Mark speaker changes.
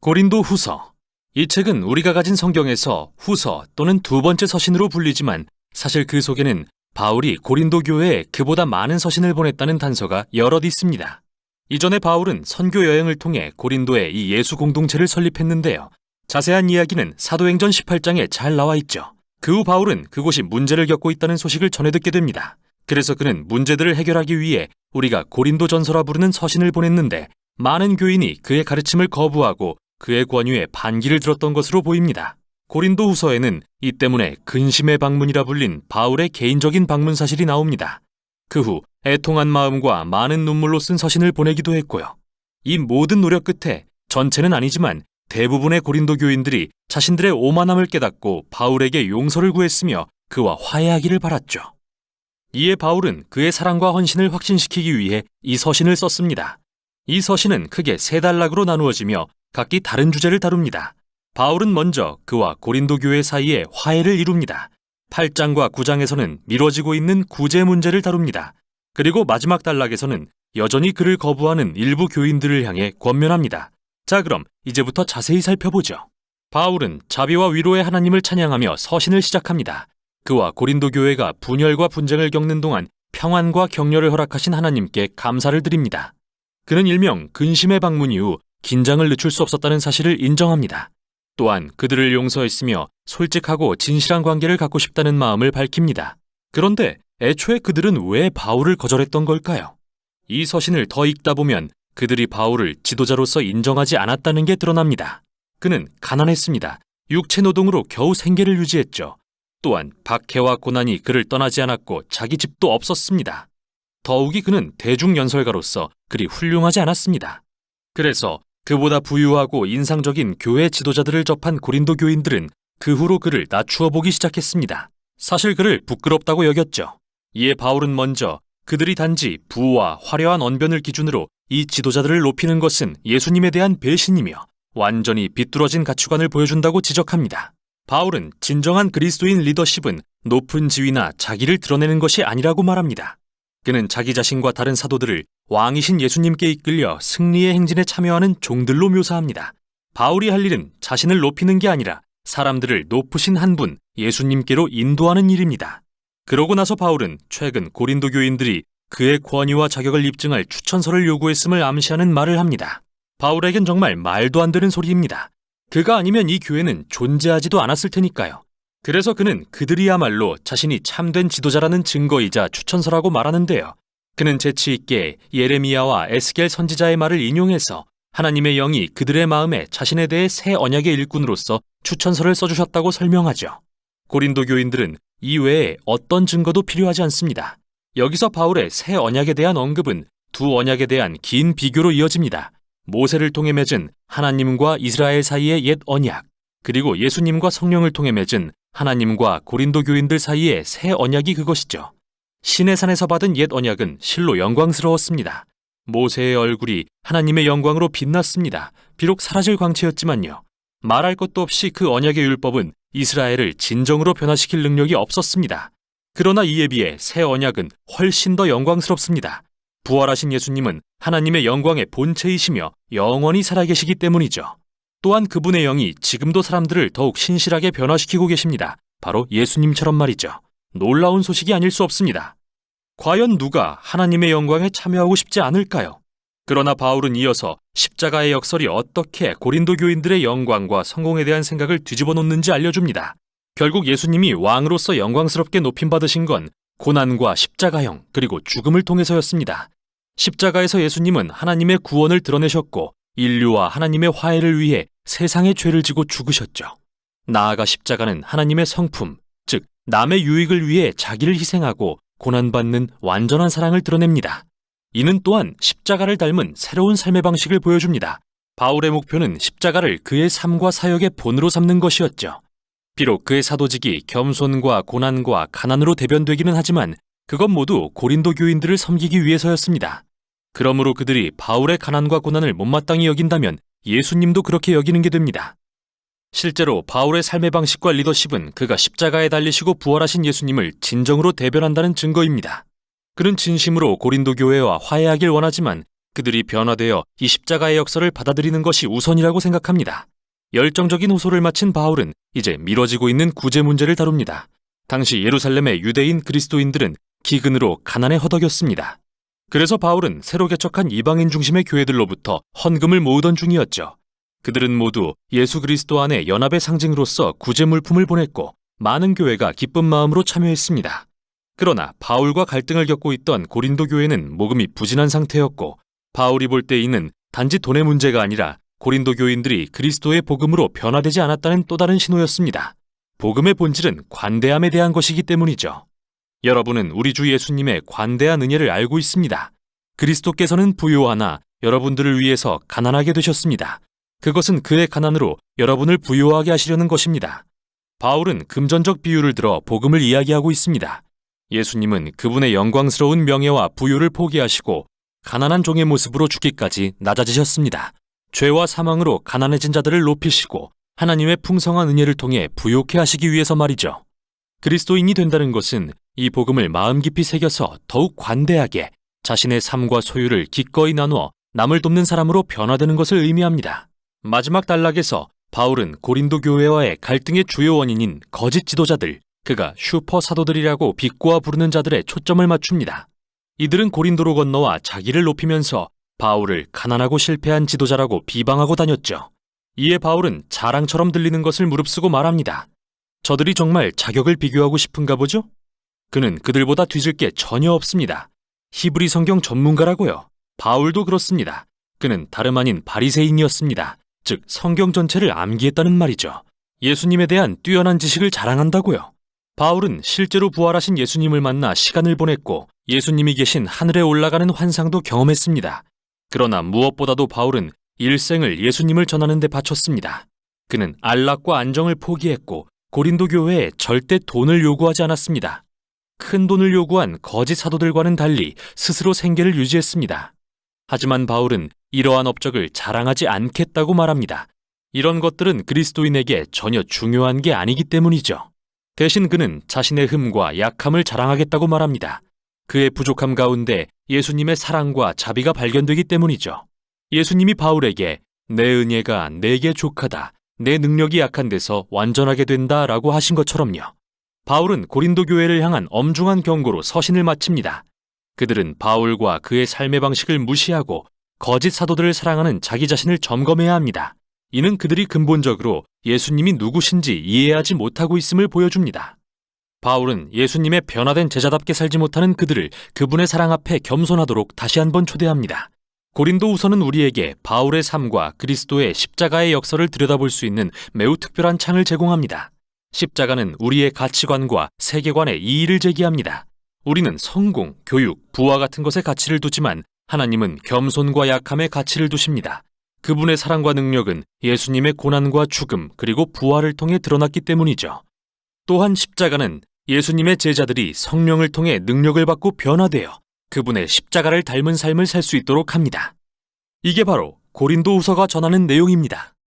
Speaker 1: 고린도 후서. 이 책은 우리가 가진 성경에서 후서 또는 두 번째 서신으로 불리지만 사실 그 속에는 바울이 고린도 교회에 그보다 많은 서신을 보냈다는 단서가 여럿 있습니다. 이전에 바울은 선교 여행을 통해 고린도에 이 예수 공동체를 설립했는데요. 자세한 이야기는 사도행전 18장에 잘 나와 있죠. 그 후 바울은 그곳이 문제를 겪고 있다는 소식을 전해 듣게 됩니다. 그래서 그는 문제들을 해결하기 위해 우리가 고린도 전서라 부르는 서신을 보냈는데 많은 교인이 그의 가르침을 거부하고 그의 권유에 반기를 들었던 것으로 보입니다. 고린도 후서에는 이 때문에 근심의 방문이라 불린 바울의 개인적인 방문 사실이 나옵니다. 그 후 애통한 마음과 많은 눈물로 쓴 서신을 보내기도 했고요. 이 모든 노력 끝에 전체는 아니지만 대부분의 고린도 교인들이 자신들의 오만함을 깨닫고 바울에게 용서를 구했으며 그와 화해하기를 바랐죠. 이에 바울은 그의 사랑과 헌신을 확신시키기 위해 이 서신을 썼습니다. 이 서신은 크게 세 단락으로 나누어지며 각기 다른 주제를 다룹니다. 바울은 먼저 그와 고린도 교회 사이에 화해를 이룹니다. 8장과 9장에서는 미뤄지고 있는 구제 문제를 다룹니다. 그리고 마지막 단락에서는 여전히 그를 거부하는 일부 교인들을 향해 권면합니다. 자, 그럼 이제부터 자세히 살펴보죠. 바울은 자비와 위로의 하나님을 찬양하며 서신을 시작합니다. 그와 고린도 교회가 분열과 분쟁을 겪는 동안 평안과 격려를 허락하신 하나님께 감사를 드립니다. 그는 일명 근심의 방문 이후 긴장을 늦출 수 없었다는 사실을 인정합니다. 또한 그들을 용서했으며 솔직하고 진실한 관계를 갖고 싶다는 마음을 밝힙니다. 그런데 애초에 그들은 왜 바울을 거절했던 걸까요? 이 서신을 더 읽다 보면 그들이 바울을 지도자로서 인정하지 않았다는 게 드러납니다. 그는 가난했습니다. 육체 노동으로 겨우 생계를 유지했죠. 또한 박해와 고난이 그를 떠나지 않았고 자기 집도 없었습니다. 더욱이 그는 대중연설가로서 그리 훌륭하지 않았습니다. 그래서 그보다 부유하고 인상적인 교회 지도자들을 접한 고린도 교인들은 그 후로 그를 낮추어 보기 시작했습니다. 사실 그를 부끄럽다고 여겼죠. 이에 바울은 먼저 그들이 단지 부와 화려한 언변을 기준으로 이 지도자들을 높이는 것은 예수님에 대한 배신이며 완전히 비뚤어진 가치관을 보여준다고 지적합니다. 바울은 진정한 그리스도인 리더십은 높은 지위나 자기를 드러내는 것이 아니라고 말합니다. 그는 자기 자신과 다른 사도들을 왕이신 예수님께 이끌려 승리의 행진에 참여하는 종들로 묘사합니다. 바울이 할 일은 자신을 높이는 게 아니라 사람들을 높으신 한 분, 예수님께로 인도하는 일입니다. 그러고 나서 바울은 최근 고린도 교인들이 그의 권위와 자격을 입증할 추천서를 요구했음을 암시하는 말을 합니다. 바울에겐 정말 말도 안 되는 소리입니다. 그가 아니면 이 교회는 존재하지도 않았을 테니까요. 그래서 그는 그들이야말로 자신이 참된 지도자라는 증거이자 추천서라고 말하는데요. 그는 재치 있게 예레미야와 에스겔 선지자의 말을 인용해서 하나님의 영이 그들의 마음에 자신에 대해 새 언약의 일꾼으로서 추천서를 써주셨다고 설명하죠. 고린도 교인들은 이 외에 어떤 증거도 필요하지 않습니다. 여기서 바울의 새 언약에 대한 언급은 두 언약에 대한 긴 비교로 이어집니다. 모세를 통해 맺은 하나님과 이스라엘 사이의 옛 언약, 그리고 예수님과 성령을 통해 맺은 하나님과 고린도 교인들 사이의 새 언약이 그것이죠. 시내산에서 받은 옛 언약은 실로 영광스러웠습니다. 모세의 얼굴이 하나님의 영광으로 빛났습니다. 비록 사라질 광채였지만요. 말할 것도 없이 그 언약의 율법은 이스라엘을 진정으로 변화시킬 능력이 없었습니다. 그러나 이에 비해 새 언약은 훨씬 더 영광스럽습니다. 부활하신 예수님은 하나님의 영광의 본체이시며 영원히 살아계시기 때문이죠. 또한 그분의 영이 지금도 사람들을 더욱 신실하게 변화시키고 계십니다. 바로 예수님처럼 말이죠. 놀라운 소식이 아닐 수 없습니다. 과연 누가 하나님의 영광에 참여하고 싶지 않을까요? 그러나 바울은 이어서 십자가의 역설이 어떻게 고린도 교인들의 영광과 성공에 대한 생각을 뒤집어 놓는지 알려줍니다. 결국 예수님이 왕으로서 영광스럽게 높임받으신 건 고난과 십자가형 그리고 죽음을 통해서였습니다. 십자가에서 예수님은 하나님의 구원을 드러내셨고 인류와 하나님의 화해를 위해 세상의 죄를 지고 죽으셨죠. 나아가 십자가는 하나님의 성품, 즉 남의 유익을 위해 자기를 희생하고 고난받는 완전한 사랑을 드러냅니다. 이는 또한 십자가를 닮은 새로운 삶의 방식을 보여줍니다. 바울의 목표는 십자가를 그의 삶과 사역의 본으로 삼는 것이었죠. 비록 그의 사도직이 겸손과 고난과 가난으로 대변되기는 하지만 그것 모두 고린도 교인들을 섬기기 위해서였습니다. 그러므로 그들이 바울의 가난과 고난을 못마땅히 여긴다면 예수님도 그렇게 여기는 게 됩니다. 실제로 바울의 삶의 방식과 리더십은 그가 십자가에 달리시고 부활하신 예수님을 진정으로 대변한다는 증거입니다. 그는 진심으로 고린도 교회와 화해하길 원하지만 그들이 변화되어 이 십자가의 역사를 받아들이는 것이 우선이라고 생각합니다. 열정적인 호소를 마친 바울은 이제 미뤄지고 있는 구제 문제를 다룹니다. 당시 예루살렘의 유대인 그리스도인들은 기근으로 가난에 허덕였습니다. 그래서 바울은 새로 개척한 이방인 중심의 교회들로부터 헌금을 모으던 중이었죠. 그들은 모두 예수 그리스도 안의 연합의 상징으로서 구제 물품을 보냈고 많은 교회가 기쁜 마음으로 참여했습니다. 그러나 바울과 갈등을 겪고 있던 고린도 교회는 모금이 부진한 상태였고 바울이 볼 때 이는 단지 돈의 문제가 아니라 고린도 교인들이 그리스도의 복음으로 변화되지 않았다는 또 다른 신호였습니다. 복음의 본질은 관대함에 대한 것이기 때문이죠. 여러분은 우리 주 예수님의 관대한 은혜를 알고 있습니다. 그리스도께서는 부요하나 여러분들을 위해서 가난하게 되셨습니다. 그것은 그의 가난으로 여러분을 부요하게 하시려는 것입니다. 바울은 금전적 비유를 들어 복음을 이야기하고 있습니다. 예수님은 그분의 영광스러운 명예와 부요를 포기하시고 가난한 종의 모습으로 죽기까지 낮아지셨습니다. 죄와 사망으로 가난해진 자들을 높이시고 하나님의 풍성한 은혜를 통해 부요케 하시기 위해서 말이죠. 그리스도인이 된다는 것은 이 복음을 마음 깊이 새겨서 더욱 관대하게 자신의 삶과 소유를 기꺼이 나누어 남을 돕는 사람으로 변화되는 것을 의미합니다. 마지막 단락에서 바울은 고린도 교회와의 갈등의 주요 원인인 거짓 지도자들, 그가 슈퍼 사도들이라고 비꼬아 부르는 자들의 초점을 맞춥니다. 이들은 고린도로 건너와 자기를 높이면서 바울을 가난하고 실패한 지도자라고 비방하고 다녔죠. 이에 바울은 자랑처럼 들리는 것을 무릅쓰고 말합니다. 저들이 정말 자격을 비교하고 싶은가 보죠? 그는 그들보다 뒤질 게 전혀 없습니다. 히브리 성경 전문가라고요. 바울도 그렇습니다. 그는 다름 아닌 바리새인이었습니다. 즉 성경 전체를 암기했다는 말이죠. 예수님에 대한 뛰어난 지식을 자랑한다고요. 바울은 실제로 부활하신 예수님을 만나 시간을 보냈고 예수님이 계신 하늘에 올라가는 환상도 경험했습니다. 그러나 무엇보다도 바울은 일생을 예수님을 전하는 데 바쳤습니다. 그는 안락과 안정을 포기했고 고린도 교회에 절대 돈을 요구하지 않았습니다. 큰 돈을 요구한 거짓 사도들과는 달리 스스로 생계를 유지했습니다. 하지만 바울은 이러한 업적을 자랑하지 않겠다고 말합니다. 이런 것들은 그리스도인에게 전혀 중요한 게 아니기 때문이죠. 대신 그는 자신의 흠과 약함을 자랑하겠다고 말합니다. 그의 부족함 가운데 예수님의 사랑과 자비가 발견되기 때문이죠. 예수님이 바울에게 내 은혜가 내게 족하다, 내 능력이 약한 데서 완전하게 된다 라고 하신 것처럼요. 바울은 고린도 교회를 향한 엄중한 경고로 서신을 마칩니다. 그들은 바울과 그의 삶의 방식을 무시하고 거짓 사도들을 사랑하는 자기 자신을 점검해야 합니다. 이는 그들이 근본적으로 예수님이 누구신지 이해하지 못하고 있음을 보여줍니다. 바울은 예수님의 변화된 제자답게 살지 못하는 그들을 그분의 사랑 앞에 겸손하도록 다시 한번 초대합니다. 고린도 후서는 우리에게 바울의 삶과 그리스도의 십자가의 역사를 들여다볼 수 있는 매우 특별한 창을 제공합니다. 십자가는 우리의 가치관과 세계관에 이의를 제기합니다. 우리는 성공, 교육, 부와 같은 것에 가치를 두지만 하나님은 겸손과 약함에 가치를 두십니다. 그분의 사랑과 능력은 예수님의 고난과 죽음 그리고 부활을 통해 드러났기 때문이죠. 또한 십자가는 예수님의 제자들이 성령을 통해 능력을 받고 변화되어 그분의 십자가를 닮은 삶을 살 수 있도록 합니다. 이게 바로 고린도 후서가 전하는 내용입니다.